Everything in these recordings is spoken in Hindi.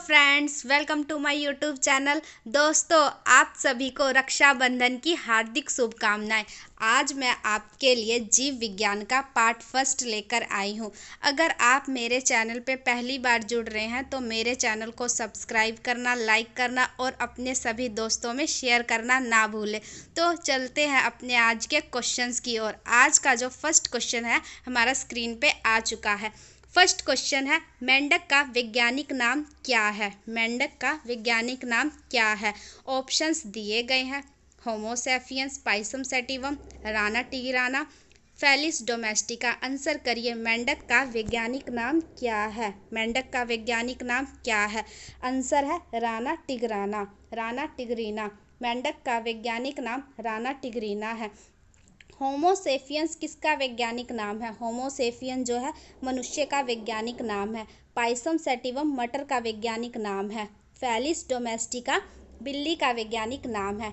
Friends, welcome to my YouTube channel. दोस्तों, आप सभी को रक्षाबंधन की हार्दिक शुभकामनाएं। आज मैं आपके लिए जीव विज्ञान का पार्ट फर्स्ट लेकर आई हूं। अगर आप मेरे चैनल पे पहली बार जुड़ रहे हैं तो मेरे चैनल को सब्सक्राइब करना, लाइक करना और अपने सभी दोस्तों में शेयर करना ना भूलें। तो चलते हैं अपने आज के क्वेश्चंस की ओर। आज का जो फर्स्ट क्वेश्चन है हमारा स्क्रीन पे आ चुका है। फर्स्ट क्वेश्चन है, मेंढक का वैज्ञानिक नाम क्या है? मेंढक का वैज्ञानिक नाम क्या है? ऑप्शंस दिए गए हैं, Homo sapiens, Pisum sativum, Rana tigrina, Felis domestica. Answer करिए, मेंढक का वैज्ञानिक नाम क्या है? मेंढक का वैज्ञानिक नाम क्या है? आंसर है राना टिग्राना, राना टिग्रीना। मेंढक का वैज्ञानिक नाम राना टिग्रीना है। होमो सेपियंस किसका वैज्ञानिक नाम है? होमो सेपियन जो है मनुष्य का वैज्ञानिक नाम है। पाइसम सैटिवम मटर का वैज्ञानिक नाम है। फेलिस डोमेस्टिका बिल्ली का वैज्ञानिक नाम है।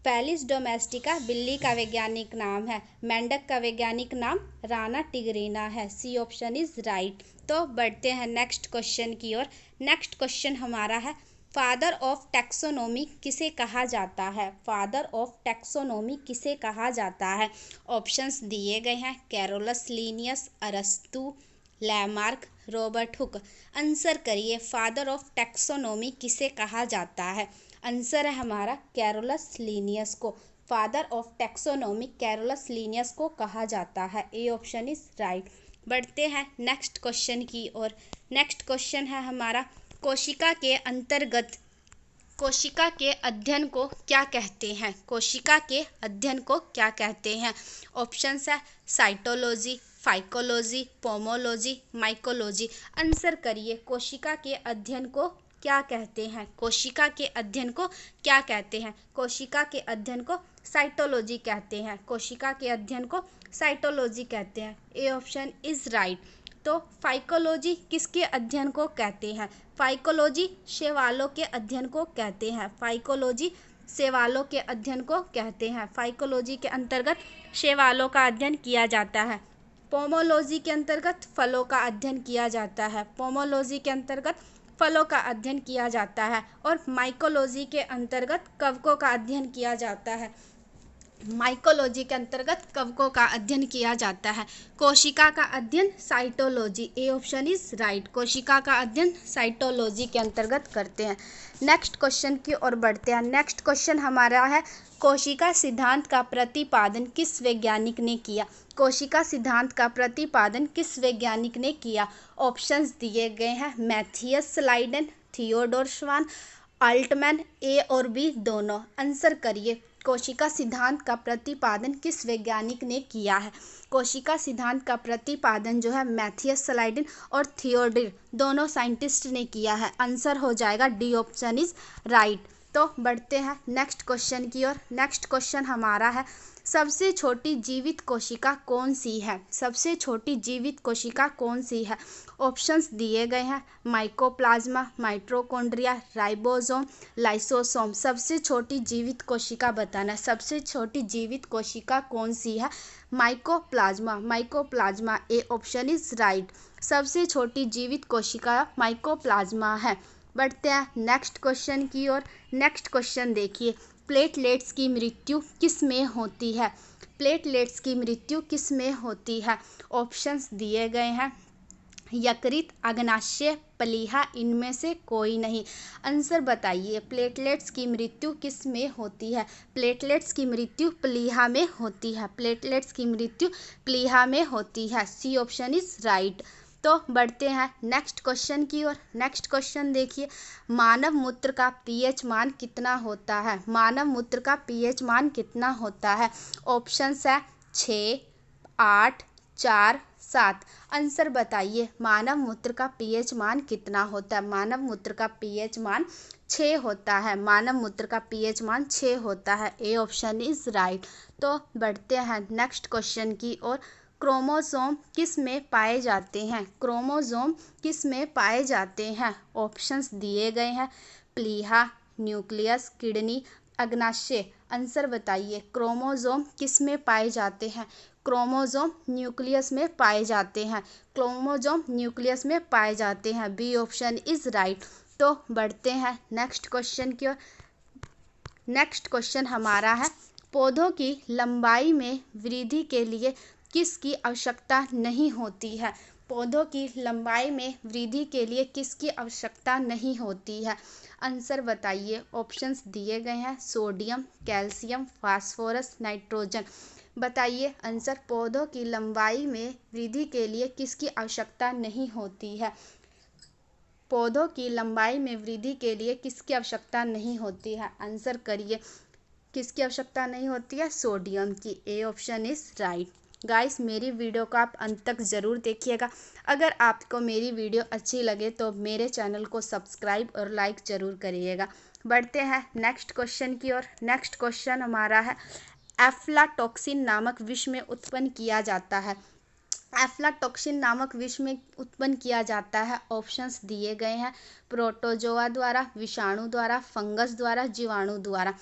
फेलिस डोमेस्टिका बिल्ली का वैज्ञानिक नाम है। मेंढक का वैज्ञानिक नाम राना टिग्रीना है। C option is right. तो बढ़ते हैं नेक्स्ट क्वेश्चन की ओर। नेक्स्ट क्वेश्चन हमारा है, फादर ऑफ टैक्सोनॉमी किसे कहा जाता है? फादर ऑफ टैक्सोनॉमी किसे कहा जाता है? ऑप्शंस दिए गए हैं, कैरोलस लीनियस, अरस्तु, लैमार्क, रॉबर्ट हुक। आंसर करिए, फादर ऑफ टैक्सोनॉमी किसे कहा जाता है? आंसर है हमारा कैरोलस लीनियस को। Father of taxonomy Carolus Linnaeus को कहा जाता है। A option is right. बढ़ते हैं नेक्स्ट क्वेश्चन की ओर। नेक्स्ट क्वेश्चन है हमारा, कोशिका के अंतर्गत कोशिका के अध्ययन को क्या कहते हैं? कोशिका के अध्ययन को क्या कहते हैं? ऑप्शंस है, cytology, phycology, pomology, mycology. Answer करिए, कोशिका के अध्ययन को क्या कहते हैं? कोशिका के अध्ययन को क्या कहते हैं? कोशिका के अध्ययन को साइटोलॉजी कहते हैं। कोशिका के अध्ययन को साइटोलॉजी कहते हैं। A option is right. तो फाइकोलॉजी किसके अध्ययन को कहते हैं? फाइकोलॉजी शैवालों के अध्ययन को कहते हैं। फाइकोलॉजी शैवालों के अध्ययन को कहते हैं। फाइकोलॉजी के अंतर्गत शैवालों का अध्ययन किया जाता है। पोमोलॉजी के अंतर्गत फलों का अध्ययन किया जाता है। पोमोलॉजी के अंतर्गत फलों का अध्ययन किया जाता है। और माइकोलॉजी के अंतर्गत कवकों का अध्ययन किया जाता है। माइकोलॉजी के अंतर्गत कवकों का अध्ययन किया जाता है। कोशिका का अध्ययन cytology. A option is right. कोशिका का अध्ययन साइटोलॉजी के अंतर्गत करते हैं। नेक्स्ट क्वेश्चन की ओर बढ़ते हैं। नेक्स्ट क्वेश्चन हमारा है, कोशिका सिद्धांत का प्रतिपादन किस वैज्ञानिक ने किया? कोशिका सिद्धांत का प्रतिपादन किस वैज्ञानिक ने किया? ऑप्शंस दिए गए हैं, मैथियस स्लाइडेन, थियोडोर श्वान, अल्टमैन। ए और बी दोनों। आंसर करिए, कोशिका सिद्धांत का प्रतिपादन किस वैज्ञानिक ने किया है? कोशिका सिद्धांत का प्रतिपादन जो है मैथियस स्लाइडेन और थियोडोर दोनों साइंटिस्ट ने किया है। आंसर हो जाएगा डी ऑप्शन इज राइट। तो बढ़ते हैं नेक्स्ट क्वेश्चन की ओर। नेक्स्ट क्वेश्चन हमारा है, सबसे छोटी जीवित कोशिका कौन सी है? सबसे छोटी जीवित कोशिका कौन सी है? ऑप्शंस दिए गए हैं, माइकोप्लाज्मा, माइटोकॉन्ड्रिया, राइबोसोम, लाइसोसोम। सबसे छोटी जीवित कोशिका बताना है। सबसे छोटी जीवित कोशिका कौन सी है? Mycoplasma, mycoplasma. A option is right. सबसे छोटी जीवित कोशिका माइकोप्लाज्मा है। बढ़ते हैं नेक्स्ट क्वेश्चन की ओर। नेक्स्ट क्वेश्चन देखिए, प्लेटलेट्स की मृत्यु किस में होती है? प्लेटलेट्स की मृत्यु किस में होती है? ऑप्शंस दिए गए हैं, यकृत, अग्नाशय, प्लीहा। इनमें से कोई नहीं। आंसर बताइए, प्लेटलेट्स की मृत्यु किस में होती है? प्लेटलेट्स की मृत्यु प्लीहा में होती है। प्लेटलेट्स की मृत्यु प्लीहा में होती है। C option is right. तो बढ़ते हैं नेक्स्ट क्वेश्चन की ओर। नेक्स्ट क्वेश्चन देखिए, मानव मूत्र का पीएच मान कितना होता है? मानव मूत्र का पीएच मान कितना होता है? ऑप्शंस है 6, 8, 4, 7। आंसर बताइए, मानव मूत्र का पीएच मान कितना होता है? मानव मूत्र का पीएच मान 6 होता है। मानव मूत्र का पीएच मान 6 होता है। A option is right. तो बढ़ते हैं नेक्स्ट क्वेश्चन की ओर। क्रोमोसोम किस में पाए जाते हैं? क्रोमोसोम किस में पाए जाते हैं? ऑप्शंस दिए गए हैं, प्लीहा, न्यूक्लियस, किडनी, अग्नाशय। आंसर बताइए, क्रोमोसोम किस में पाए जाते हैं? क्रोमोसोम न्यूक्लियस में पाए जाते हैं। क्रोमोसोम न्यूक्लियस में पाए जाते हैं। B option is right. तो बढ़ते हैं नेक्स्ट क्वेश्चन की ओर। नेक्स्ट क्वेश्चन हमारा है, पौधों की लंबाई में वृद्धि के लिए किसकी आवश्यकता नहीं होती है? पौधों की लंबाई में वृद्धि के लिए किसकी आवश्यकता नहीं होती है? आंसर बताइए। ऑप्शंस दिए गए हैं, सोडियम, कैल्शियम, फास्फोरस, नाइट्रोजन। बताइए आंसर। पौधों की लंबाई में वृद्धि के लिए किसकी आवश्यकता नहीं होती है? पौधों की लंबाई में वृद्धि के लिए किसकी आवश्यकता नहीं होती है? आंसर करिए। किसकी आवश्यकता नहीं होती है? सोडियम की। A option is right. Guys, मेरी वीडियो को आप अंत तक ज़रूर देखिएगा। अगर आपको मेरी वीडियो अच्छी लगे तो मेरे चैनल को सब्सक्राइब और लाइक ज़रूर करिएगा। बढ़ते हैं नेक्स्ट क्वेश्चन की ओर। नेक्स्ट क्वेश्चन हमारा है, एफ्लाटॉक्सिन नामक विष में उत्पन्न किया जाता है। एफ्लाटॉक्सिन नामक विष में उत्पन्न किया जाता है। ऑप्शंस दिए गए हैं, प्रोटोजोआ द्वारा, विषाणु द्वारा, फंगस द्वारा, जीवाणु द्वारा।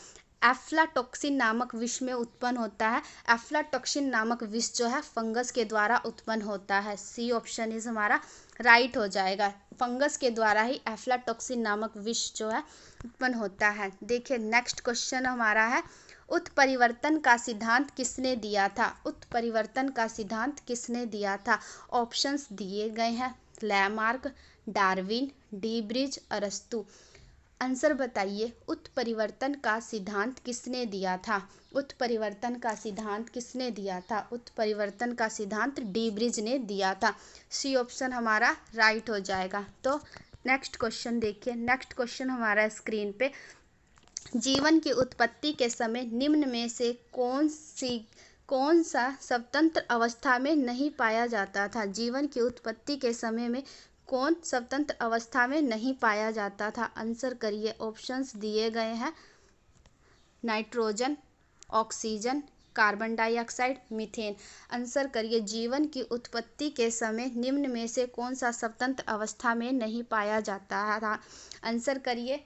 एफ्लाटॉक्सिन नामक विष में उत्पन्न होता है। एफ्लाटॉक्सिन नामक विष जो है फंगस के द्वारा उत्पन्न होता है। सी ऑप्शन इज हमारा राइट हो जाएगा। फंगस के द्वारा ही एफ्लाटॉक्सिन नामक विष जो है उत्पन्न होता है। देखिए नेक्स्ट क्वेश्चन हमारा है, उत्परिवर्तन का सिद्धांत किसने दिया था? उत्परिवर्तन का सिद्धांत किसने दिया था? ऑप्शंस दिए गए हैं, लैमार्क, डार्विन, डी ब्रिज, अरस्तु। आंसर बताइए। उत्परिवर्तन का सिद्धांत किसने दिया था? उत्परिवर्तन का सिद्धांत किसने दिया था? उत्परिवर्तन का सिद्धांत डी ब्रिज ने दिया था। सी ऑप्शन हमारा राइट हो जाएगा। तो नेक्स्ट क्वेश्चन देखिए। नेक्स्ट क्वेश्चन हमारा स्क्रीन पे, जीवन की उत्पत्ति के समय निम्न में से कौन सा स्वतंत्र अवस्था में नहीं पाया जाता था? जीवन की उत्पत्ति के समय में कौन स्वतंत्र अवस्था में नहीं पाया जाता था? आंसर करिए। ऑप्शंस दिए गए हैं, nitrogen, oxygen, carbon dioxide, methane. Answer करिए। जीवन की उत्पत्ति के समय निम्न में से कौन सा स्वतंत्र अवस्था में नहीं पाया जाता था? आंसर करिए।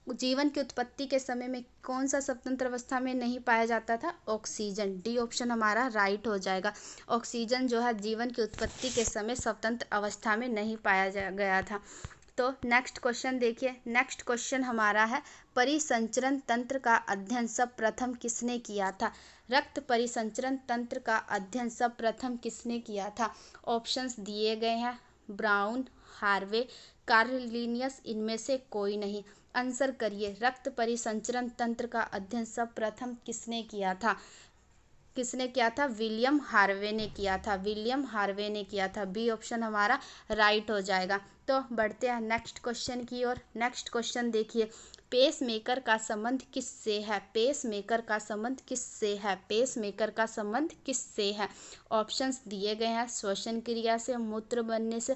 जीवन की उत्पत्ति के समय में कौन सा स्वतंत्र अवस्था में नहीं पाया जाता था? ऑक्सीजन। डी ऑप्शन हमारा राइट हो जाएगा। ऑक्सीजन जो है जीवन की उत्पत्ति के समय स्वतंत्र अवस्था में नहीं पाया गया था। तो नेक्स्ट क्वेश्चन देखिए। नेक्स्ट क्वेश्चन हमारा है, परिसंचरण तंत्र का अध्ययन सर्वप्रथम किसने किया था? रक्त परिसंचरण तंत्र का अध्ययन सर्वप्रथम किसने किया था? ऑप्शंस दिए गए हैं, ब्राउन, हार्वे, कार्ल लिनियस, इनमें से कोई नहीं। आंसर करिए। रक्त परिसंचरण तंत्र का अध्ययन सर्वप्रथम किसने किया था? किसने किया था? विलियम हार्वे ने किया था। विलियम हार्वे ने किया था। बी ऑप्शन हमारा राइट हो जाएगा। तो बढ़ते हैं नेक्स्ट क्वेश्चन की ओर। नेक्स्ट क्वेश्चन देखिए, पेस मेकर का संबंध किससे है? पेस मेकर का संबंध किससे है? पेस मेकर का संबंध किससे है? ऑप्शंस दिए गए हैं, श्वसन क्रिया से, मूत्र बनने से,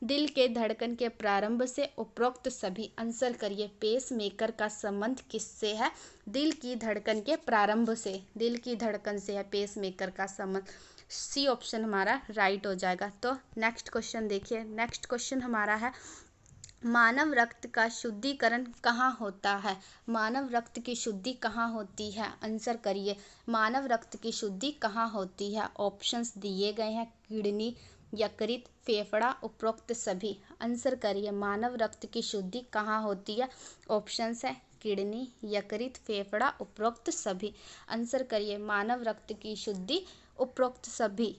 दिल के धड़कन के प्रारंभ से, उपरोक्त सभी। आंसर करिए। पेस मेकर का संबंध किससे है? दिल की धड़कन के प्रारंभ से। दिल की धड़कन से है पेस मेकर का संबंध। सी ऑप्शन हमारा राइट हो जाएगा। तो नेक्स्ट क्वेश्चन देखिए। नेक्स्ट क्वेश्चन हमारा है, मानव रक्त का शुद्धिकरण कहाँ होता है? मानव रक्त की शुद्धि कहाँ होती है? आंसर करिए। मानव रक्त की शुद्धि कहाँ होती है? ऑप्शंस दिए गए हैं, किडनी, यकृत, फेफड़ा, उपरोक्त सभी। आंसर करिए। मानव रक्त की शुद्धि कहाँ होती है? ऑप्शंस है, किडनी, यकृत, फेफड़ा, उपरोक्त सभी। आंसर करिए। मानव रक्त की शुद्धि उपरोक्त सभी।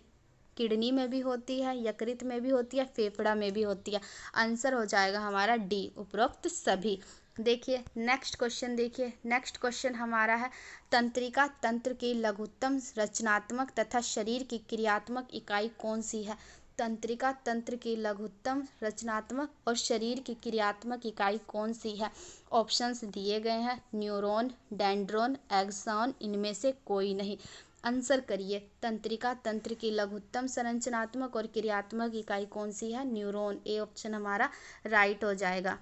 किडनी में भी होती है, यकृत में भी होती है, फेफड़ा में भी होती है। आंसर हो जाएगा हमारा डी, उपरोक्त सभी। देखिए नेक्स्ट क्वेश्चन देखिए। नेक्स्ट क्वेश्चन हमारा है, तंत्रिका तंत्र की लघुत्तम रचनात्मक तथा शरीर की क्रियात्मक इकाई कौन सी है? तंत्रिका तंत्र की लघुत्तम रचनात्मक और शरीर की क्रियात्मक इकाई कौन सी है? ऑप्शंस दिए गए हैं, न्यूरॉन, डेंड्रोन, एक्सॉन, इनमें से कोई नहीं। आंसर करिए। तंत्रिका तंत्र की लघुत्तम संरचनात्मक और क्रियात्मक इकाई कौन सी है? न्यूरॉन। ए ऑप्शन हमारा राइट हो जाएगा।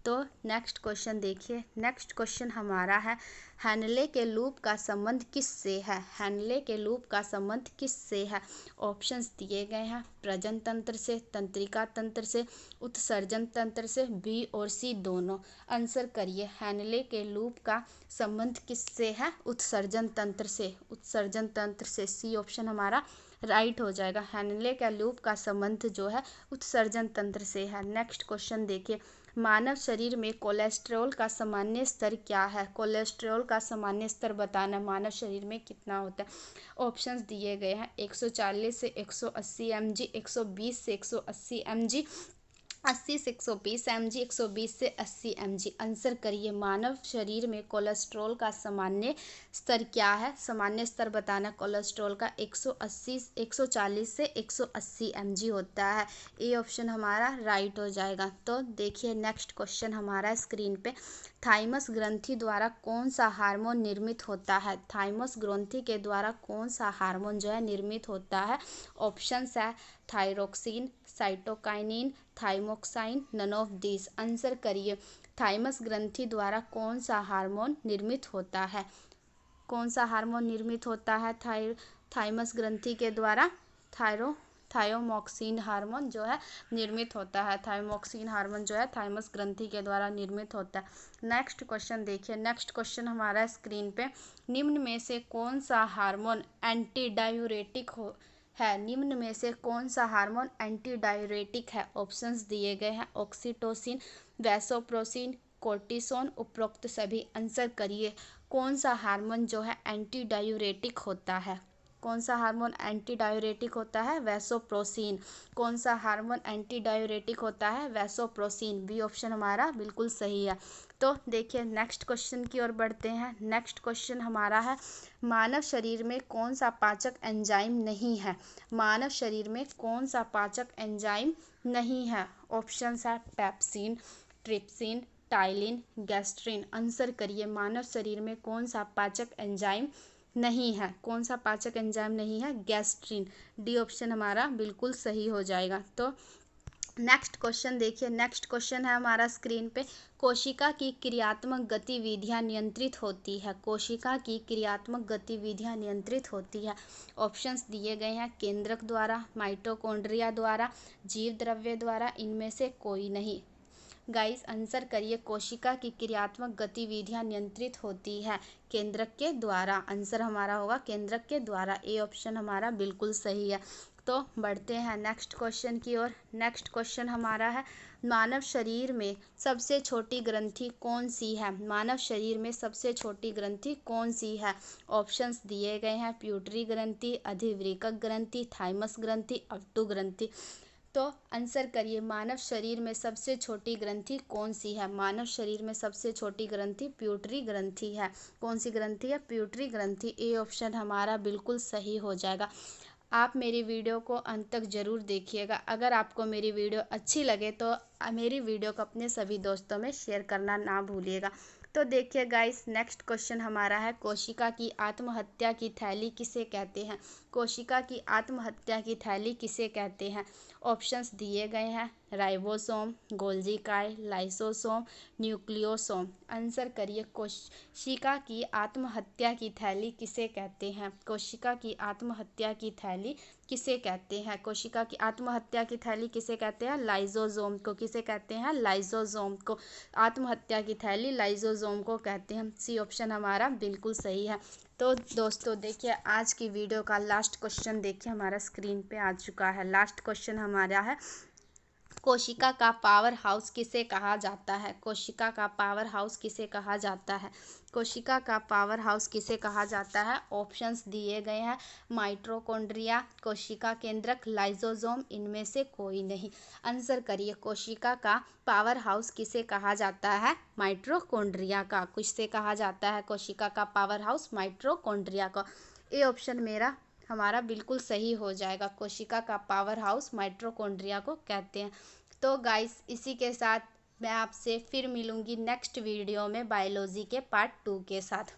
तो नेक्स्ट क्वेश्चन देखिए। नेक्स्ट क्वेश्चन हमारा है, हैनले के लूप का संबंध किससे है? हैनले के लूप का संबंध किससे है? ऑप्शंस दिए गए हैं, प्रजनन तंत्र से, तंत्रिका तंत्र से, उत्सर्जन तंत्र से, बी और सी दोनों। आंसर करिए। हैनले के लूप का संबंध किससे है? उत्सर्जन तंत्र से। उत्सर्जन तंत्र से। सी ऑप्शन हमारा राइट हो जाएगा। हेनले का लूप का संबंध जो है उत्सर्जन तंत्र से है। नेक्स्ट क्वेश्चन देखिए, मानव शरीर में कोलेस्ट्रॉल का सामान्य स्तर क्या है? कोलेस्ट्रॉल का सामान्य स्तर बताना, मानव शरीर में कितना होता है? ऑप्शंस दिए गए हैं 140 से 180 mg, 120 से 180 mg, 80 से 120 mg, 120 से 80 mg। आंसर करिए, मानव शरीर में कोलेस्ट्रॉल का सामान्य स्तर क्या है? सामान्य स्तर बताना कोलेस्ट्रॉल का 140 से 180 mg होता है। ए ऑप्शन हमारा राइट हो जाएगा। तो देखिए नेक्स्ट क्वेश्चन हमारा स्क्रीन पे, थाइमस ग्रंथि द्वारा कौन सा हार्मोन निर्मित होता है? थाइमस ग्रंथि के द्वारा कौन सा हार्मोन जो है निर्मित होता है? ऑप्शंस है thyroxine, cytokinin, thymoxine, none of this. Answer करिए, थाइमस ग्रंथि द्वारा कौन सा हार्मोन निर्मित होता है? कौन सा हार्मोन निर्मित होता है थाइमस ग्रंथि के द्वारा? थायोमोक्सिन हार्मोन जो है निर्मित होता है। थायोमोक्सिन हार्मोन जो है थाइमस ग्रंथि के द्वारा निर्मित होता है। नेक्स्ट क्वेश्चन देखिए, नेक्स्ट क्वेश्चन हमारा स्क्रीन पे, निम्न में से कौन सा हार्मोन एंटी डायूरेटिक है? निम्न में से कौन सा हार्मोन एंटी डायूरेटिक है? ऑप्शंस दिए गए हैं ऑक्सीटोसिन, वैसोप्रोसिन, कोर्टिसोन, उपरोक्त सभी। आंसर करिए, कौन सा हार्मोन जो है एंटी डायूरेटिक होता है? कौन सा हार्मोन एंटी डायूरेटिक होता है? वैसोप्रोसिन। कौन सा हार्मोन एंटी डायूरेटिक होता है? वैसोप्रोसिन। बी ऑप्शन हमारा बिल्कुल सही है। तो देखिए नेक्स्ट क्वेश्चन की ओर बढ़ते हैं। नेक्स्ट क्वेश्चन हमारा है, मानव शरीर में कौन सा पाचक एंजाइम नहीं है? मानव शरीर में कौन सा पाचक एंजाइम नहीं है? ऑप्शंस है pepsin, trypsin, ptyalin, gastrin. Answer करिए, मानव शरीर में कौन सा पाचक एंजाइम नहीं है? कौन सा पाचक एंजाइम नहीं है? गैस्ट्रिन। डी ऑप्शन हमारा बिल्कुल सही हो जाएगा। तो नेक्स्ट क्वेश्चन देखिए, नेक्स्ट क्वेश्चन है हमारा स्क्रीन पे, कोशिका की क्रियात्मक गतिविधियां नियंत्रित होती है? कोशिका की क्रियात्मक गतिविधियां नियंत्रित होती है। ऑप्शंस दिए गए हैं केंद्रक द्वारा, माइटोकॉन्ड्रिया द्वारा, जीव द्रव्य द्वारा, इनमें से कोई नहीं। गाइस आंसर करिए, कोशिका की क्रियात्मक गतिविधियां नियंत्रित होती है केंद्रक के द्वारा। आंसर हमारा होगा केंद्रक के द्वारा। ए ऑप्शन हमारा बिल्कुल सही है। तो बढ़ते हैं नेक्स्ट क्वेश्चन की ओर। नेक्स्ट क्वेश्चन हमारा है, मानव शरीर में सबसे छोटी ग्रंथि कौन सी है? मानव शरीर में सबसे छोटी ग्रंथि कौन सी है? ऑप्शंस दिए गए हैं प्यूटरी ग्रंथि, अधिवृक्क ग्रंथि, थाइमस ग्रंथि, अफ्टू ग्रंथि। तो आंसर करिए, मानव शरीर में सबसे छोटी ग्रंथि कौन सी है? मानव शरीर में सबसे छोटी ग्रंथि प्यूटरी ग्रंथि है। कौन सी ग्रंथि है? प्यूटरी ग्रंथि। ए ऑप्शन हमारा बिल्कुल सही हो जाएगा। आप मेरी वीडियो को अंत तक ज़रूर देखिएगा। अगर आपको मेरी वीडियो अच्छी लगे तो मेरी वीडियो को अपने सभी दोस्तों में शेयर करना ना भूलिएगा। तो देखिए गाइस, नेक्स्ट क्वेश्चन हमारा है, कोशिका की आत्महत्या की थैली किसे कहते हैं? कोशिका की आत्महत्या की थैली किसे कहते हैं? ऑप्शंस दिए गए हैं राइबोसोम, गोल्जी काय, लाइसोसोम, न्यूक्लियोसोम। आंसर करिए, कोशिका की आत्महत्या की थैली किसे कहते हैं? कोशिका की आत्महत्या की थैली किसे कहते हैं? कोशिका की आत्महत्या की थैली किसे कहते हैं? लाइसोसोम को। किसे कहते हैं? लाइसोसोम को। आत्महत्या की थैली लाइसोसोम को कहते हैं। सी ऑप्शन हमारा बिल्कुल सही है। तो दोस्तों देखिए, आज की वीडियो का लास्ट क्वेश्चन देखिए हमारा स्क्रीन पे आ चुका है। लास्ट क्वेश्चन हमारा है, कोशिका का पावर हाउस किसे कहा जाता है? कोशिका का पावर हाउस किसे कहा जाता है? कोशिका का पावर हाउस किसे कहा जाता है? ऑप्शंस दिए गए हैं माइटोकॉन्ड्रिया, कोशिका केंद्रक, लाइसोसोम, इनमें से कोई नहीं। आंसर करिए, कोशिका का पावर हाउस किसे कहा जाता है? माइटोकॉन्ड्रिया का। किससे कहा जाता है कोशिका का पावर हाउस? माइटोकॉन्ड्रिया का। ए ऑप्शन मेरा हमारा बिल्कुल सही हो जाएगा। कोशिका का पावर हाउस माइटोकॉन्ड्रिया को कहते हैं। तो गाइस, इसी के साथ मैं आपसे फिर मिलूंगी नेक्स्ट वीडियो में बायोलॉजी के पार्ट 2 के साथ।